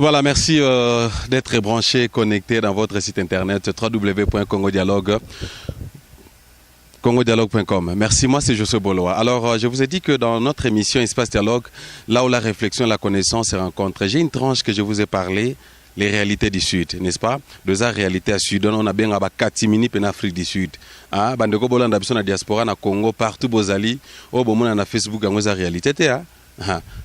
Voilà, merci d'être branché, connecté dans votre site internet www.congodialogue.com. Merci, moi c'est José Boloa. Alors, je vous ai dit que dans notre émission Espace Dialogue, là où la réflexion et la connaissance se rencontrent, j'ai une tranche que je vous ai parlé, les réalités du Sud, n'est-ce pas? Deux réalités à Sud, on a bien à Katimini en Afrique du Sud. Ah, bandeko bolanda biso na diaspora na Congo partout bozali, oh bomona na Facebook en réalité te ah.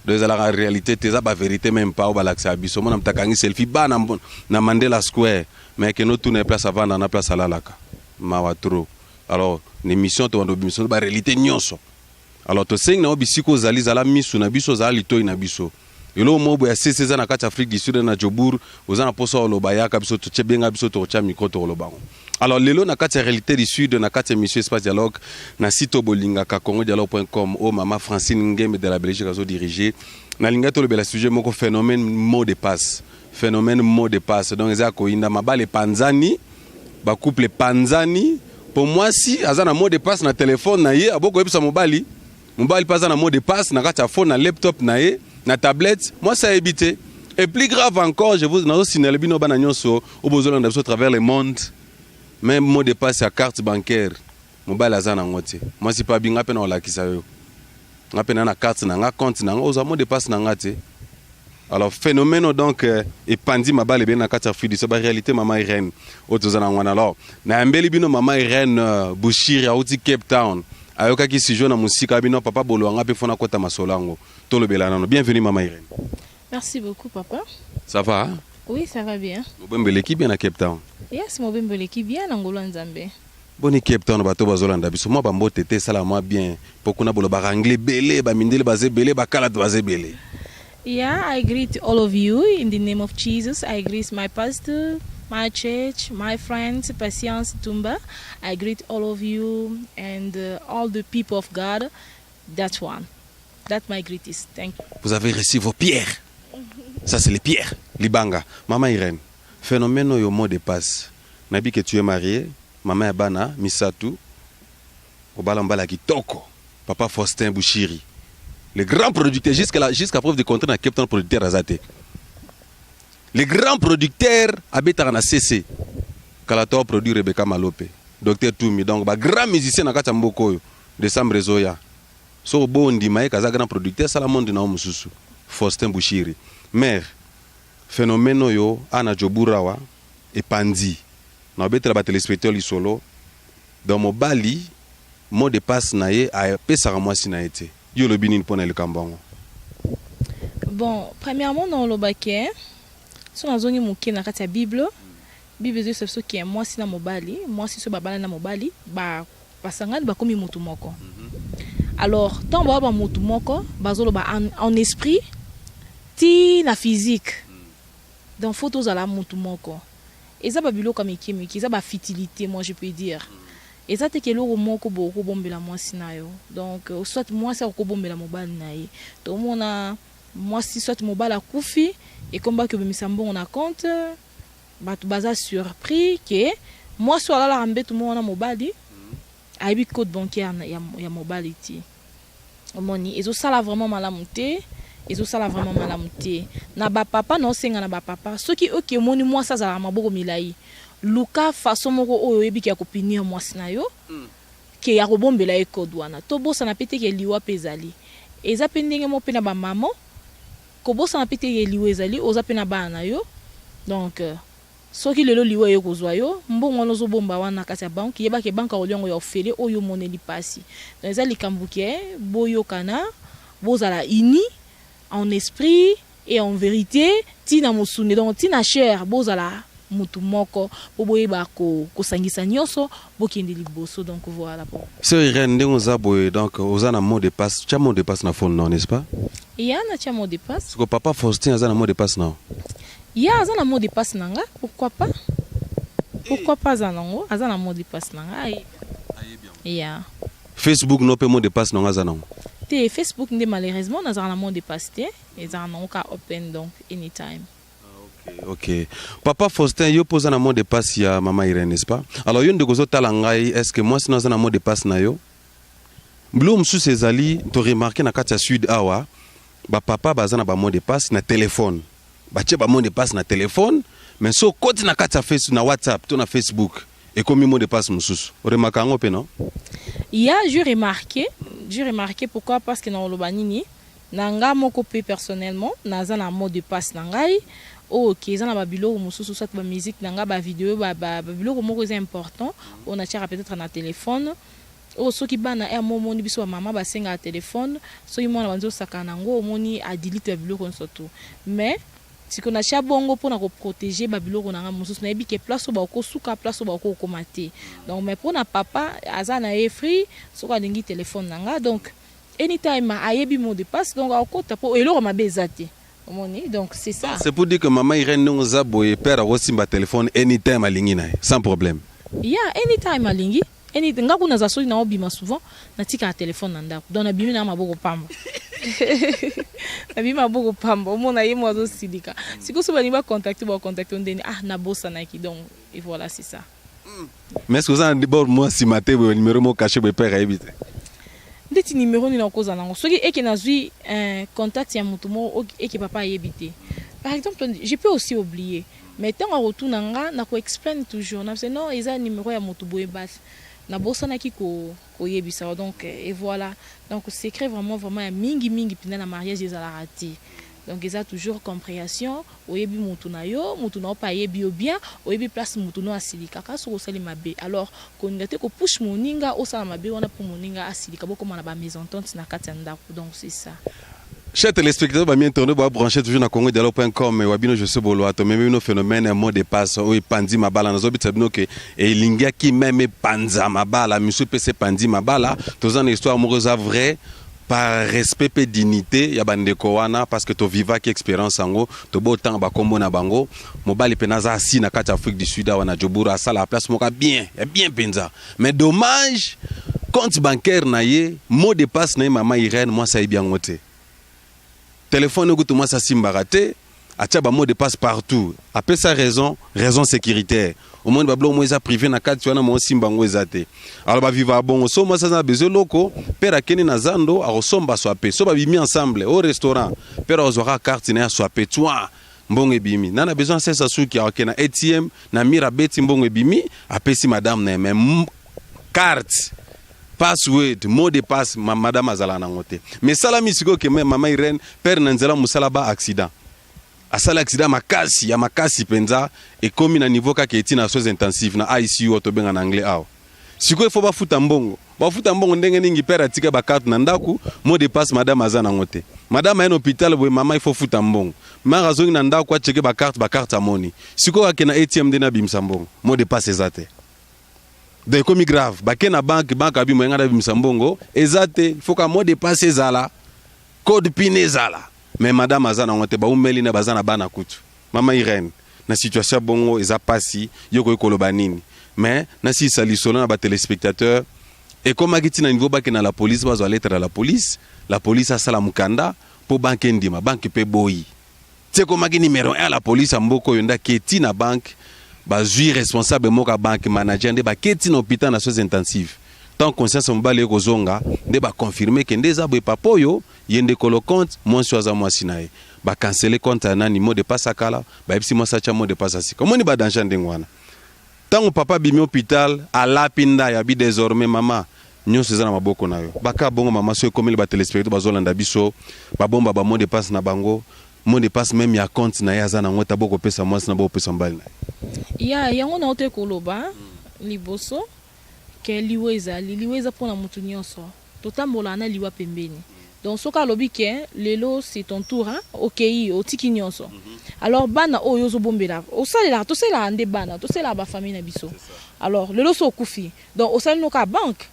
Deux la réalité te za ba vérité même pas au balaxa biso mona mtakangi selfie ba na Mandela Square, mais que nous tourner place avant dans la place à Lalaka. Mawatro. Alors, l'émission to mission ba réalité nyonso. Alors to sing na obisiko zali zala misu na biso zali to ina biso. Elo mobo ya CCZ na kati Afrique du Sud na Jobour, ozana poso loba ka biso to chebenga biso to cha micro to loba. Alors lelo na kati réalité du Sud na kati émission Espace Dialogue na site bolinga ka congodialogue.com o mama Francine Ngeme de la Belgique azo diriger na linga to le bela sujet moko phénomène mot de passe. Phénomène mot de passe. Donc eza ko inda mabale panzani ba couple panzani pour moi si azana mot de passe na téléphone na ye aboko yebisa mobali pas na mot de passe na kati phone na laptop na ye na tablette, moi ça a évité. Et plus grave encore, je vous ai signaler bino bana nyonso au besoin de travers le monde. Même mot de passe à carte bancaire. Mobile azana ngote. Moi si pas binga pena la kisa yo. Ngapena na carte na nga compte na nga mot de passe na ngate. Alors phénomène donc et pandi mabale bien na carte fidi, c'est ba réalité mama Irene. Otozana ngwana alors. Na mbeli bino mama Irene Bushiri à Cape Town. Ayoka ki si jeune musika bino papa bolo nga pe fona kota masolango. Bienvenue Maman Irene. Merci beaucoup papa. Ça va hein? Oui, ça va bien. Mobembeleki bien à Cape Town. Yes, mobembeleki bien na ngolo nzambe. Boni Cape Town bato bazolanda biso mo bambo tete sala moi bien pokuna bolo ba anglais belé ba mindele bazé belé ba kala bazé belé. Yeah, I greet all of you in the name of Jesus. I greet my pastor, my church, my friends, Patience Tumba. I greet all of you and all the people of God. That one. That's my greatest. Thank you. Vous avez reçu vos pierres. Ça, c'est les pierres. Libanga. Maman Irene, phénomène au mot de passe. Nabi que tu es marié, maman Abana, Misatu, Obalambala Kitoko, papa Faustin Bushiri. Les grands producteurs, jusqu'à preuve de contraire, dans Cape Town producteur Azate. Les grands producteurs habitent à CC. Kalato produit Rebecca Malope, Docteur Toumi. Donc, grand musicien dans Kachamboko, Décembre Zoya. So bondi maï kaza grand producteur salamondi na omususu Faustin Bushiri. Mère phénomène yo ana joburawa et pandi. Na betra ba téléspectateur li solo dans mo bali mot de passe na ye a pesa moi si na été. Yo lobini pona le kambango. Bon, premièrement dans le baké so na zongi muke na kati ya Bible. Bible c'est ce qui est moi si na mobali, moi si so babala na mobali ba pasangani ba komi mutu moko. Alors, tant que ba mutu moko, bazolo ba en esprit, ti na physique. Dans photos à la mutu moko. Et ça ba bilo comme qui ça ba fertilité, moi je peux dire. Et ça te que le moko bo ko bombela moi sinayo. Donc soit moi ça ko bombela mobile naï. Donc moi si soit mobile a koufi et combat que misambo on a compte ba tu baza surpris que moi soit là la rambe tout monde na mobile. Aibi code bancaire ya mobility omoni ezo sala vraiment malamuté ezo sala vraiment malamuté na ba papa no senga na ba papa soki oke moni moi ça za maboko milai luka façon moko oyo yebi ki akopinir moi sinayo ke ya kobombela e code wana to bosa na pete ke liwa pezali eza pendenge mo pena ba maman ko bosa na pete ke liwa ezali oza pena bana yo donc soki lelo liwa yo kozwa yo mbongo nozo bomba wana kati ya banque yeba ke banque oliongo ya ofele oyo moneli pasi donc eza likambuke boyo kana bozala ini en esprit et en vérité tina mosune donc tina cher bozala mutu moko boboyeba ko sangisa nyonso bokende liboso donc voilà bon Sœur Irene ndenge za boye donc oza na mot de passe cha mot de passe na phone non n'est-ce pas yana cha mot de passe parce que papa Faustin aza na mot de passe non. Ya aza na mot de passe nanga pourquoi pas zanango aza na mot de passe nanga ai ya Facebook no pe mot de passe nanga zanango te Facebook nde malheureusement na za na mot de passe te ezanango ka open donc anytime. Ok. Papa Faustin yo pose na mot de passe ya maman Irene n'est-ce pas alors yo ndeko zo tala ngai est-ce que moi sinon za na mot de passe na yo Blum sous ses ali to remarquer na kati ya sud awa ba papa baza na ba mot de passe na téléphone batie ba mot de passe na téléphone mais so koti na kati ya Facebook na WhatsApp to na Facebook et comme mot de passe mususu remarqué ngo pe non? J'ai remarqué pourquoi parce que dans le banini nanga moko pe personnellement naza na mot de passe nangai OK za na ba biloko mususu soit ba musique nanga ba vidéo ba biloko moko c'est important on a peut-être na téléphone o soki bana e momoni biso mama basenga na téléphone soki mwana banzo saka nango omoni a delete biloko surtout mais si qu'on a chia bongo pour na protéger ba biloko nanga mususu na ebike place ba ko suka place ba ko komate donc mais pour na papa azana e free soko alingi téléphone nanga donc anytime ayebi mot de passe donc akota po eloko mabezate omoni donc c'est ça. C'est pour dire que maman Irène nous a boye père aussi ba téléphone anytime alingi na sans problème. Anytime alingi nga kuna za soli na obima souvent na tika na téléphone na ndako donc na bimi na maboko pamba na bimi maboko pamba omona ye mwazo sidika siko so bani ba contacter ndeni na bossa na ki donc et voilà c'est ça. Mais est-ce que vous avez d'abord moi si maté le numéro mo caché be père habite ndeti numéro ni na koza nango soki eke nazui contact ya mutu mo eke papa yebite par exemple je peux aussi oublier mais tant en retour nanga na ko explain toujours na c'est non eza numéro ya mutu boye bas na bossa na ki ko yebisa donc et voilà donc secret vraiment mingi pina na mariage des alarati donc ils a toujours compréhension oyebi mutu na yo mutu na pa yebi bien oyebi place mutu no asilika ka so sali mabe alors ko ngate ko push moninga o sala mabe wana pour moninga asilika boko na ba mésentente na katanda donc c'est ça. Chers téléspectateurs, bah bien tourné, bah brancher toujours na congodialogue.com et wabino je sais bolo ato même no phénomène un mot de passe o pandi mabala na zobi tsabino ke et lingia ki même panza mabala monsieur PC pandi mabala tous en histoire amoureuse vraie par respect et dignité ya bandeko wana parce que to viva ki expérience ango to botan ba kombo na bango mobali penaza asi na kati Afrique du Sud wana jobura sala place moka bien penza mais dommage compte bancaire na ye mot de passe na maman Irène moi ça y bien ngote téléphone que tout moi ça simbaraté atia ba mot de passe partout après sa raison sécuritaire au monde bablo mo eza privé na kati wana mo simbango ezate alors ba vivre bon so moi ça na besoin loko père akeni na zando a resomba swapé so ba bimi ensemble au restaurant père ozora carte na swapé toi mbongo ebimi nana besoin c'est ça souki akena ATM na mira beti mbongo ebimi apesi madame na même carte password mot de passe madame azala na ngote mais salami siko ke maman Irène père nanzela musala ba accident asala accident makasi penza et comme na niveau ka ke tina soins intensives na ICU to benga na anglais aw siko il faut ba futa mbongo ndenge ningi père atika ba carte na ndaku mot de passe madame azana ngote madame en hôpital boy maman il faut futa mbongo mara zongi na ndaku a checker ba carte amoni siko ka na ATM de na bimsa mbongo mot de passe ezate de comme grave baké na banque abi moyenga da bimsa mbongo ezate il faut ka mot de passe ezala code PIN ezala mais madame azana ngote ba umeli na bazana bana kutu mama Irène na situation bongo eza pasi yoko ekoloba nini mais na si sali solo na ba téléspectateurs et comme akiti na niveau baké na la police bazo lettre à la police a sala mukanda pour banque ndima banque pe boyi c'est comme aki numéro 1 la police amboko yonda keti na banque bazui responsable moka banque manager nde ba keti na hôpital na soins intensives tant conscience mbale ko zonga nde ba confirmer que ndeza boy papoyo yende kolo compte mon choisa moi sinae ba canceler compte na ni mot de passe akala ba epsi moi sacha mot de passe asi comment ni ba danger ndengwana tant papa bimi hôpital ala pinda ya bi désormais maman nyonso eza na maboko na yo baka bongo mama so komeli ba téléspectateurs bazolanda biso ba bomba ba mot de passe na bango mot de passe même ya compte na ya za na ngota boko pesa moi na boko pesa mbali na ya yango na ote koloba liboso ke liweza pona mutu nyonso totambola na liwa pembeni donc soka lobi ke lelo c'est ton tour hein okei otiki nyonso alors bana oyo zo bombela osalela tosela nde bana tosela ba famille na biso alors lelo so kufi donc osali no ka banque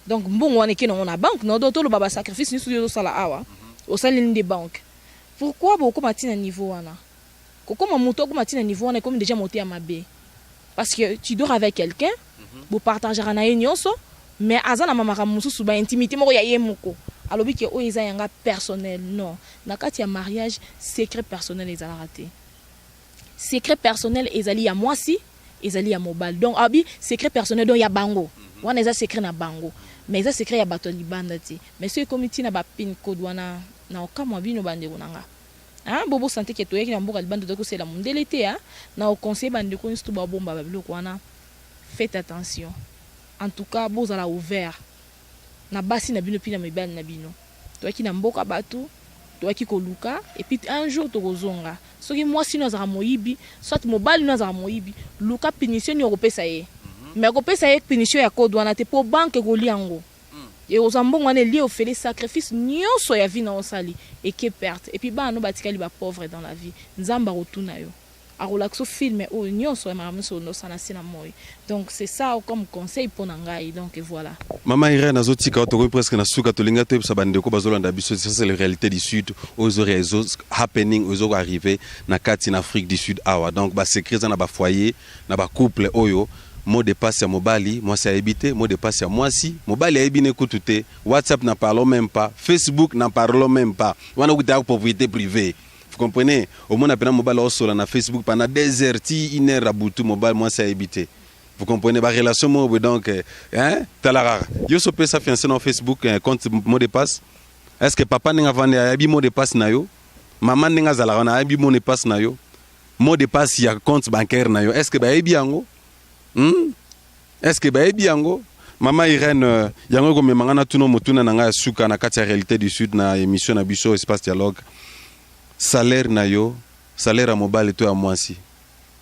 donc mbongo wana ke na banque no do to lo baba sacrifice ni studio sala awa osali nde banque pourquoi beaucoup matina niveau wana kokoma muto ko matina niveau wana comme déjà monté à mabe parce que tu dors avec quelqu'un vous partagez na nyonso mais azana mamaka mususu ba intimité moko ya yemoko alobi ke o eza yanga personnel non na kati ya mariage secret personnel ezala raté secret personnel ezali ya mwasi ezali ya mobile donc abi secret personnel donc ya bango wana eza secret na bango mais eza secret ya bato libanda ti mais ce comité na ba pin code wana na okamwa bino bande kunanga hein bobo santé ke toyeki na mboka libanda to kosela mundele te hein na au conseil bande ko nstu ba bomba ba biloko wana faites attention en tout cas bozala ouvert na basi na bino pina mibali na bino toyeki na mboka batu toyeki koluka et puis un jour tokozonga soki mwasi no azala moyibi soit mobali no azala moyibi luka punition ni okopesa ye mais okopesa ye punition ya code wana te po banque koliango et aux ambons on est lié au fait les sacrifices nyonso ya vie na osali et qui perte et puis ba no batikali ba pauvre dans la vie nzamba rotuna yo a relaxo film o nyonso ya maramuso no sana sina moy donc c'est ça comme conseil pour ngai donc voilà Maman Irène azotika to presque na suka to linga to sabande ko bazolanda biso ça c'est la réalité du sud aux réseaux happening aux arriver na kati na Afrique du Sud awa donc ba secret na ba foyer na ba couple oyo mot de passe à mobali, moi c'est habité, mot de passe à moi si, mobali est bien écouté, WhatsApp n'en parlons même pas, Facebook n'en parlons même pas. On a une propriété privée. Vous comprenez? Au moins on a mobile au sol na Facebook pendant des heures, une heure à bout mobile, moi c'est habité. Vous comprenez ma relation moi donc hein, talara. Yo so peut ça fiancé dans Facebook un compte mot de passe. Est-ce que papa n'enga vendre abi mot de passe na yo? Maman n'enga zala na abi mot de passe na yo? Mot de passe ya compte bancaire na yo. Est-ce que ba abi yango? Est-ce que ba ebiango Maman Irène yango ko memanga tuno motuna nanga suka na kati ya réalité du sud na émission na biso espace dialogue salaire na yo salaire à mobile to à mwasi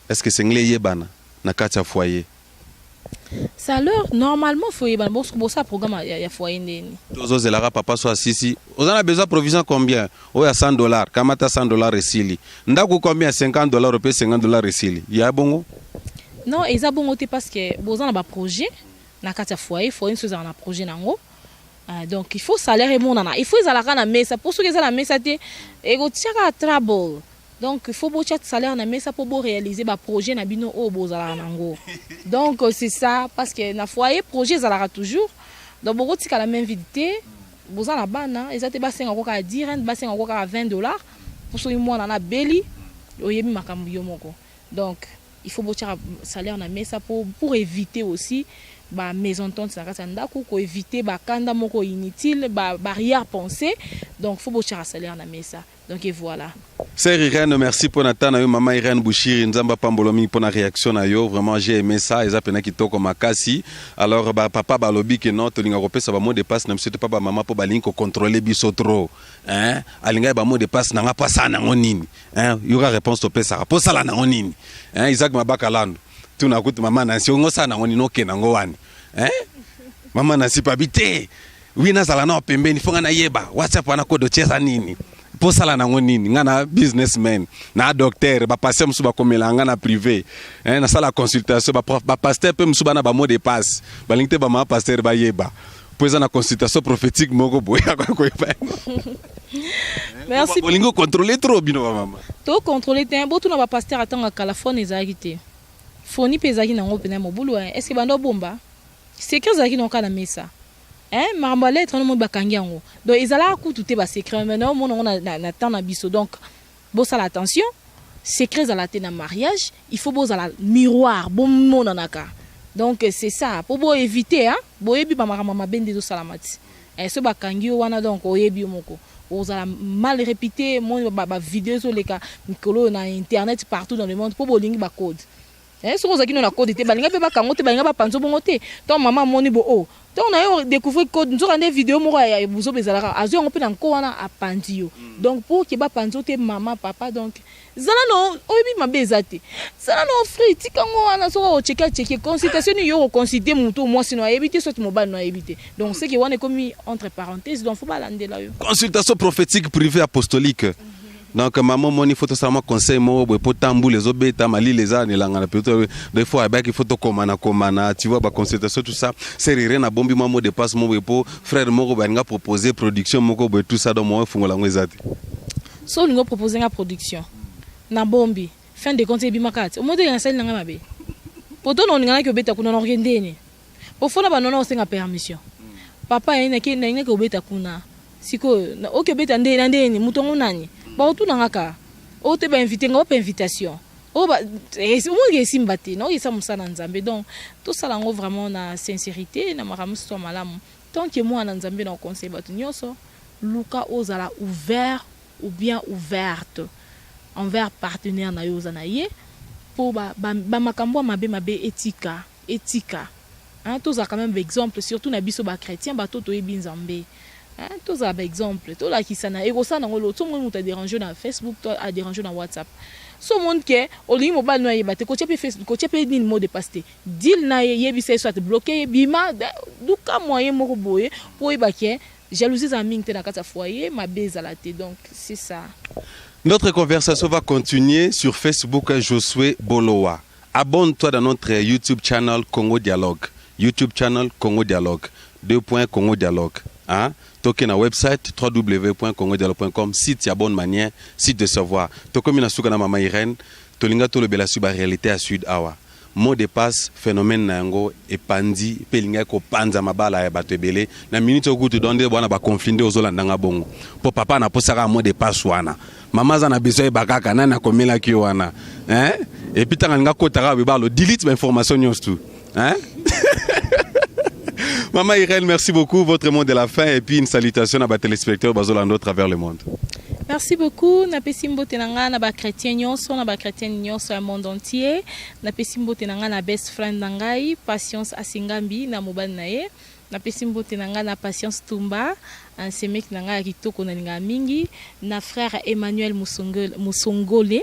est-ce que c'est nglé yebana na kati ya foyer salaire normalement faut yebana bo ça programme ya foyer ndeni tozo zelara papa so asisi ozana besoin provision combien o ya $100 kamata $100 esili ndako combien $50 pe $50 esili ya bongo. Non, ils ont bon côté parce que besoin d'un projet, na kati foyer, faut une chose un projet nango. Donc il faut salaire et mon nana. Il faut ils allaient na mesa pour ceux qui la mesa té ego tira trouble. Donc il faut beaucoup de salaire na mesa pour réaliser ba projet na bino o bozala nango. Donc c'est ça parce que na foyer projet ça toujours. Donc beaucoup tika la même vidité, besoin la bana, ils étaient bassin encore à 10 rand, bassin encore à $20 pour ceux qui moi na belly, oyebi makambo yo moko. Donc il faut beaucoup de salaire na mesa pour éviter aussi ba mésentente ça pour éviter ba kanda moko inutile ba barrière pensée donc faut beaucoup de salaire na mesa donc et voilà. Sœur Irène, merci pour Nathan, maman Irène Bouchiri, nzamba pambolomi pour la réaction na yo, vraiment j'ai aimé ça, eza pena kitoko makasi. Alors ba papa ba lobi que non, to linga kopé ça ba mot de passe na monsieur papa maman pour ba linko contrôler biso trop. Hein? Alinga ba mot de passe na nga pas ça na ngonini. Hein? Y aura réponse to pesa, pour ça la na ngonini. Hein? Isaac Mabakalando. Tu na kutu maman na si ngo ça na ngonini ok na ngowani. Hein? Maman na si pa bité. Oui na sala na pembeni fonga na yeba. WhatsApp na ko do chesa nini? Pour ça là nini ngana businessman na docteur ba passer musuba komela ngana privé hein na sala consultation ba pasteur pe musuba na ba mot de passe ba linkte ba ma pasteur ba yeba pour ça na consultation prophétique moko boya ko yeba. Merci. Bolingo contrôler trop bino maman to contrôler te bo tuna ba pasteur atanga kala phone ezakité foni pezaki nango pena mobulu est-ce que bando bomba secret ezaki non kana mesa. Hein maramba lettre no mo bakangi yango donc ezala ku tout ba secret maintenant mon na temps na biso donc bo ça l'attention secret za la te na mariage il faut bo za la miroir bon mon nanaka donc c'est ça pour bo éviter hein bo yebi ba maramba bende do salamati et ce bakangi wana donc oyebi moko ozala mal répété mon ba vidéo sur les cas mikolo na internet partout dans le monde pour bo lingi ba code hein so ozaki no na code te balinga pe bakango te balinga ba panzo bongo te donc maman moni bo oh donc on a découvert que nous avons des vidéos moi ya buzo bezalaka azo on peut encore na apandio donc pour que ba panzo te maman papa donc zala no oyebi mabezate zala no frère tikango wana so o checker consultation yo consulter muto moi sinon éviter soit mobile no éviter donc c'est que on est commis entre parenthèses donc faut pas lander là yo consultation prophétique privée apostolique. Donc maman moni photo sama conseil mo bo potambu les obeta mali les ane la ngana plutôt des fois avec photo komana tu vois ba consultation tout ça c'est rien na bombi mo de passe mo bo frère mo ba nga proposer production moko bo tout ça dans mo fungola ngwezati so lingo proposer nga production na bombi fin de compte bi makati o mo de nga nga mabe poto no ngana ki obeta kuna no ngendeni po fona ba nono senga permission papa ina ki na nga ko obeta kuna siko na o ke obeta ndeni mutongo nani ba otu nangaka o te ba inviter nga pa invitation o ba mo ngi simbati no isa musana nzambe donc tout ça lango vraiment na sincérité na maramuso malamu tant que moi na nzambe na conseil batu nyoso luka ozala ouvert ou bien ouverte envers partenaire na yo na ye pour ba makambo mabe etika hein tous a quand même exemple surtout na biso ba chrétien ba toto yebi nzambe hein tous a exemple to la kisana et ça na ngolo tout monde t'a dérangé na Facebook toi a dérangé na WhatsApp so monde que olingi mobile no yeba te ko tchepe Facebook ko tchepe ni mot de passe deal na yebi c'est soit bloqué bima duka moyen moko boye pour yeba ke jalousie za mingi te na kata foyer mabe za la te donc c'est ça. Notre conversation va continuer sur Facebook Josué Bolowa. Abonne-toi dans notre YouTube channel Congo Dialogue. YouTube channel Congo Dialogue. 2. Congo Dialogue. Hein? Toke na website www.congodialogue.com. Site ya bonne manière, site de savoir. Tokomi na suka na mama Irène, tolinga to lobela suba réalité à Sud Awa. Mot de passe phénomène na yango epandi pelinga ko panza mabala ya batebele na minute okutu donde bwana ba confinde ozolanda nga bongo. Po papa na posaka mot de passe wana. Mama za na besoin bakaka na komela ki wana. Hein? Et puis tanga nga kotaka bebalo delete l'information nyos tout. Hein? Maman Irène, merci beaucoup. Votre mot de la fin et puis une salutation à vos téléspectateurs bazolando à travers le monde. Merci beaucoup. Na pesimbo tenanga na ba chrétien nyonso na ba chrétien nyonso au monde entier. Na pesimbo tenanga na best friend nangai Patience Asingambi na mobile na ye. Na pesimbo tenanga na Patience Tumba un semek nanga kitoko na ninga mingi na frère Emmanuel Musongole.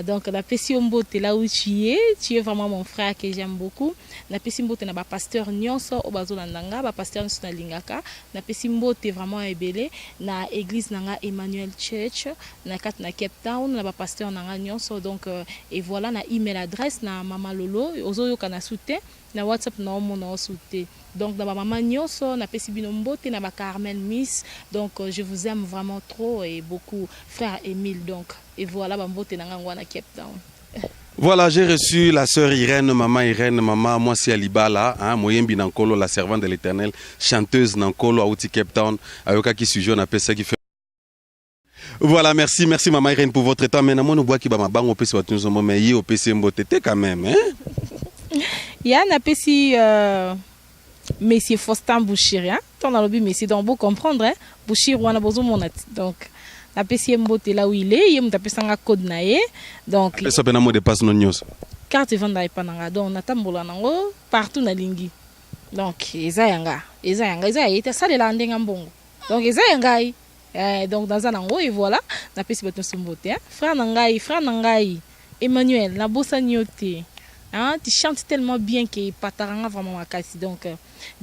Donc la pesimbo te là où tu es vraiment mon frère que j'aime beaucoup. Na pesimbo te na ba pasteur nyonso obazolandanga ba pasteur nyonso na lingaka. Na pesimbo te vraiment ebele na église nanga Emmanuel Church na kat na Cape Town na ba pasteur nanga nyonso donc et voilà na email adresse na mama Lolo ozoyo kana soute na WhatsApp na mon soute. Donc na ba mama nyonso na pesibino mbote na ba Carmen Miss donc je vous aime vraiment trop et beaucoup frère Émile donc et voilà ba mbote nanga ngwana Cape Town. Voilà, j'ai reçu la sœur Irène, maman, moi c'est Alibala, hein, Moyembi Nankolo, la servante de l'Éternel, chanteuse Nankolo, à Outi Cape Town, Ayoka qui sujet, on appelle ça qui fait. Voilà, merci maman Irène pour votre temps. Maintenant, nous voit qui va m'abango PC wa tunzo mais yi au PC mbotété quand même, hein. Ya na PC Monsieur Faustin Bouchir, hein. Ton a lobby Monsieur donc vous comprendre, hein. Bouchir wana bozo monat. Donc la PC mboté là où il est, il m'a pesanga code na ye. Donc ça pena mot de passe non news. Carte venda e pananga donc na tambola nango partout na lingi. Donc eza yanga ete salela ndenga mbongo. Donc eza yanga donc dans un ango et voilà na pesi bato sombote hein frère nangai Emmanuel na bossa nyote hein tu chantes tellement bien que pataranga vraiment makasi donc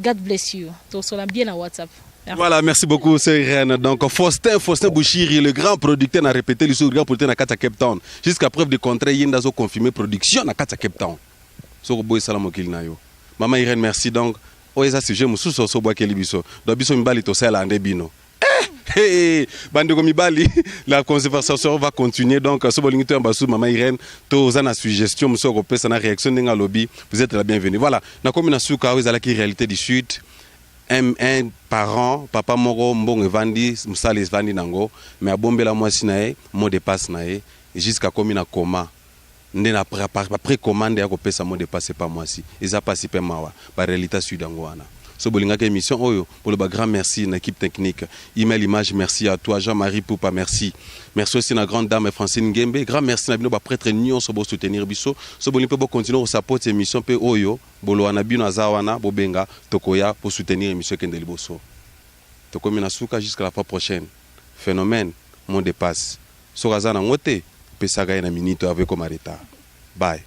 God bless you to sola bien na WhatsApp. Merci. Voilà, merci beaucoup, c'est Irène. Donc, Faustin Bouchiri, le grand producteur, n'a répété le grand producteur à Kata Cape Town. Jusqu'à preuve de contraire, il y a confirmé production à Kata Cape Town. So, boy, salam nayo. Maman Irène, merci. Donc, ça c'est je me suis sur ce bois qui est libiso. Donc, biso mbali to sel ande bino. Bande komibali, la conversation va continuer. Donc, ce bolingito ambassou, maman Irène, to zana suggestion, monsieur Europé, ça na réaction n'enga lobby. Vous êtes la bienvenue. Voilà, na commune souka, vous allez qui réalité du Sud. Un parent, papa moro mbong evandi, msali evandi nango, mais abombela mwasi nae, mot de passe nae, jusqu'à comme na coma. Ndena après commande ya kopesa mot de passe pas mwasi. Eza pasi pe mawa, ba réalité sudango wana. So bolinga émission oyo, pour le grand merci na équipe technique. Email image merci à toi Jean-Marie Poupa merci. Merci aussi na grande dame Francine Ngembe, grand merci na bino ba prêtre nyon so bo soutenir biso. So bolinga pe bo continuer au support émission pe oyo, bolo wana bino azawana bobenga tokoya pour soutenir émission Kendeli Boso. Tokomi na suka jusqu'à la fois prochaine. Phénomène mon dépasse. So razana ngote pe saga na minute avec Omareta. Bye.